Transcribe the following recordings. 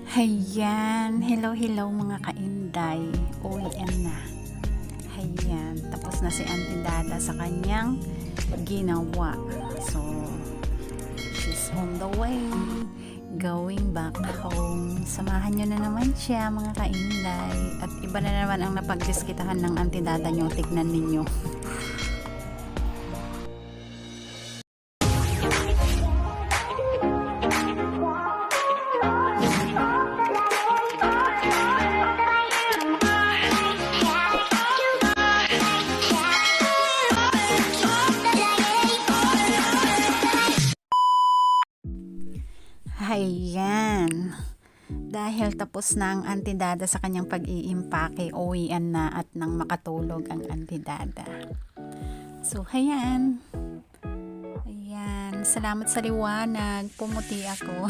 Hayan, hello mga kainday, uwian na. Hayan, tapos na si Auntie Dada sa kanyang ginawa. So, she's on the way, going back home. Samahan nyo na naman siya mga kainday. At iba na naman ang napagdiskitahan ng Auntie Dada nyo, tignan ninyo. Hayan, dahil tapos na ang Auntie Dada sa kanyang pag-iimpake, uwian na at nang makatulog ang Auntie Dada. So, hayan. Ayan, salamat sa liwanag, pumuti ako.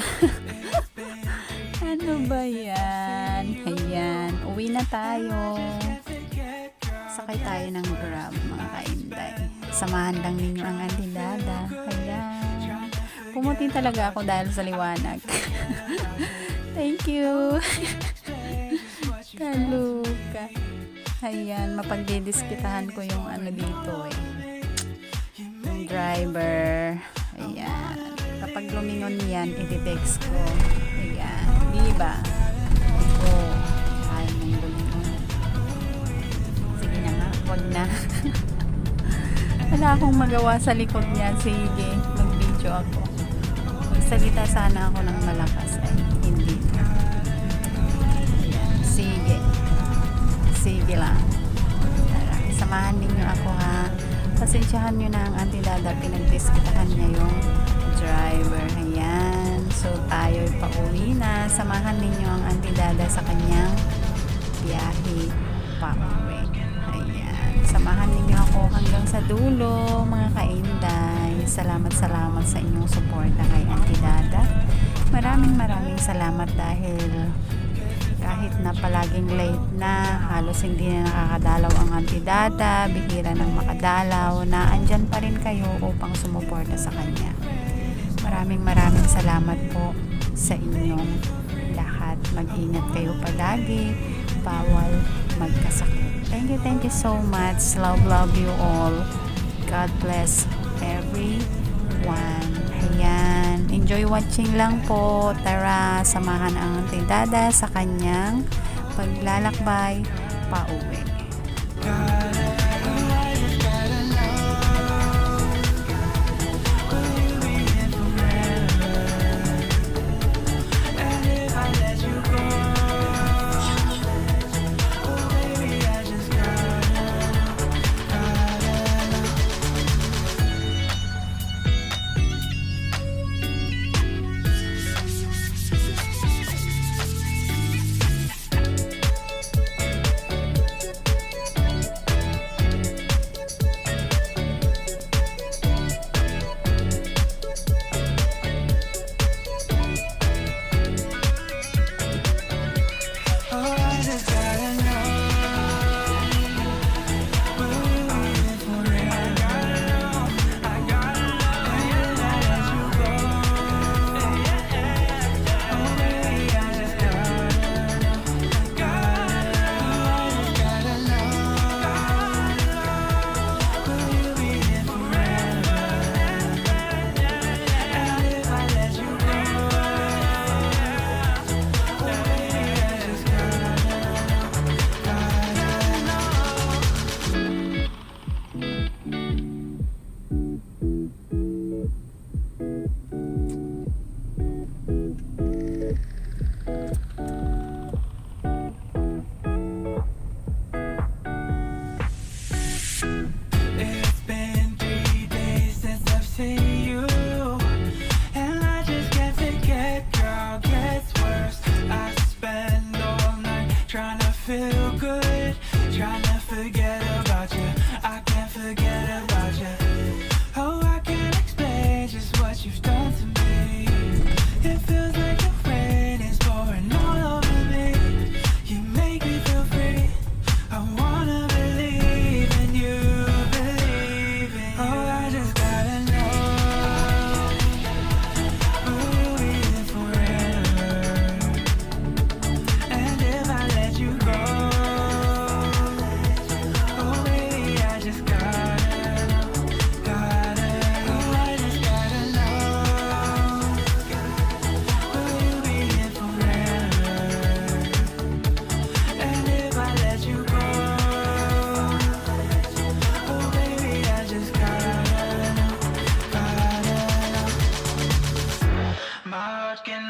Ano ba yan? Hayan, uwi na tayo. Sakay tayo ng Grab mga kainday. Samahan lang ninyo ang Auntie Dada. Hayan. Pumuti talaga ako dahil sa liwanag. Thank you. Kaluka. Ayan, mapagdidiskitahan ko yung ano dito eh. Yung driver. Ayan. Kapag lumingon yan, iti-text ko. Ayan. Diba? Oh. Ayaw na yung lumingon. Sige na nga. Huwag na. Wala akong magawa sa likod niya. Sige. Mag-video ako. Salita sana ako ng malakas ay hindi. Sige. Sige lang. Tara, samahan ninyo ako ha. Pasensyahan nyo na ang Auntie Dada. Pinagdiskitahan niya yung driver. Ayan. So tayo'y pauwi na. Samahan ninyo ang Auntie Dada sa kanyang biyahe pauwi. Ayan. Samahan ninyo ako hanggang sa dulo mga kainday. Salamat sa inyong suporta kay Auntie Dada. Maraming salamat dahil kahit na palaging late na, halos hindi na nakakadalaw ang Auntie Dada, bihira nang makadalaw, na andyan pa rin kayo upang sumuporta sa kanya. Maraming salamat po sa inyong lahat. Mag-ingat kayo palagi, bawal magkasakit. Thank you so much. Love you all. God bless everyone. Ayan. Enjoy watching lang po. Tara, samahan ang Auntie Dada sa kanyang paglalakbay pauwi.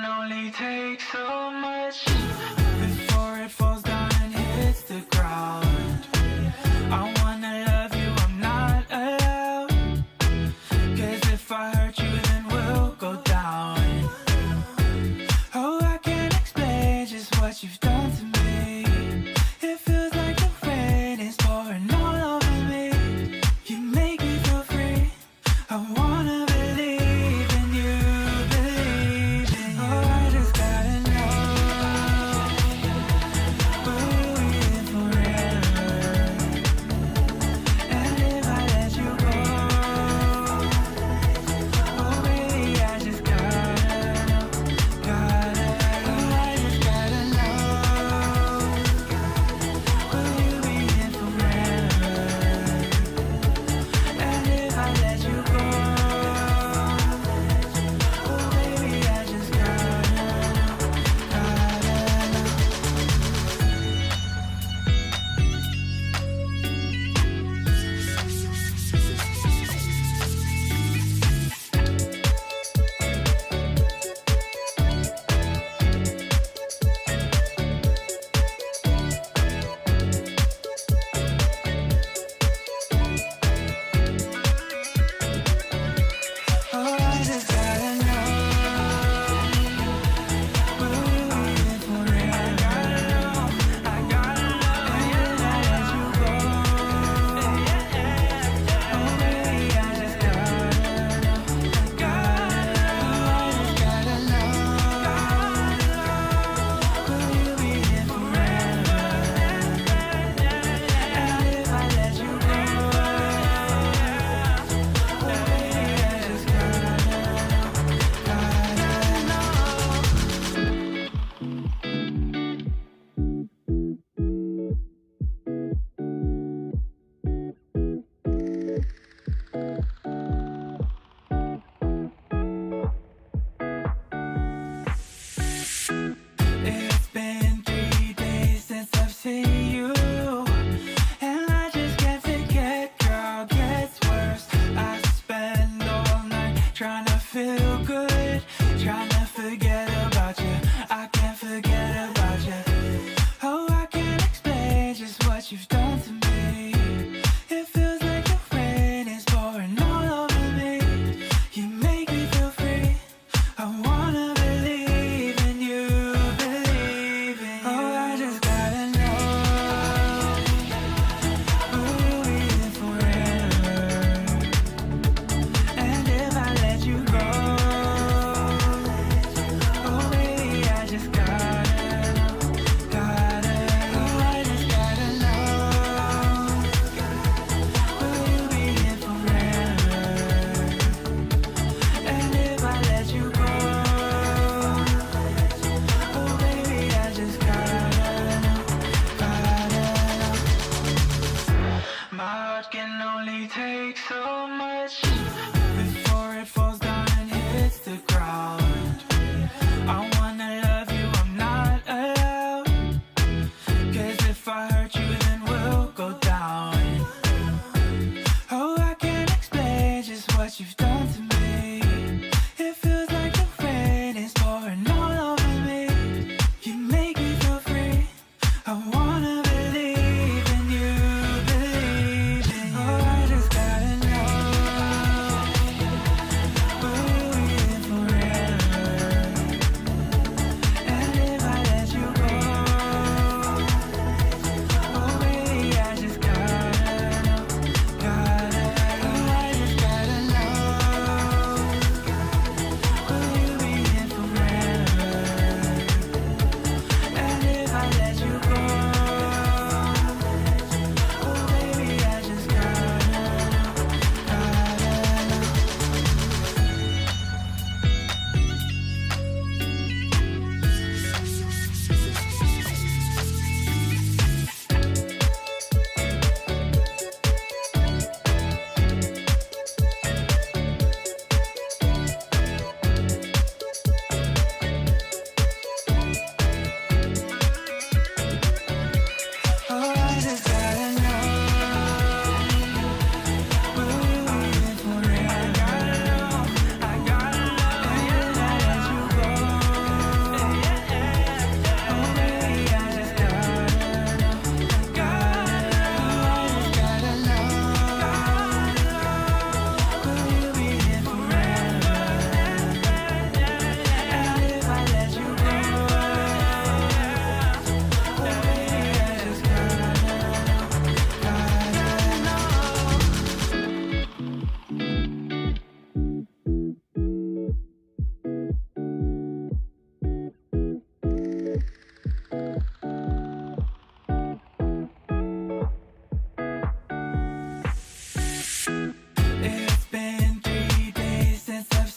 can only take so much before it falls down and hits the ground. I wanna love you, I'm not allowed. 'Cause if I hurt you, then we'll go down. Oh, I can't explain just what you've done to me. It feels like the rain is pouring all over me. You make me feel free. I wanna believe in you, believe in you. Oh, I just gotta know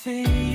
say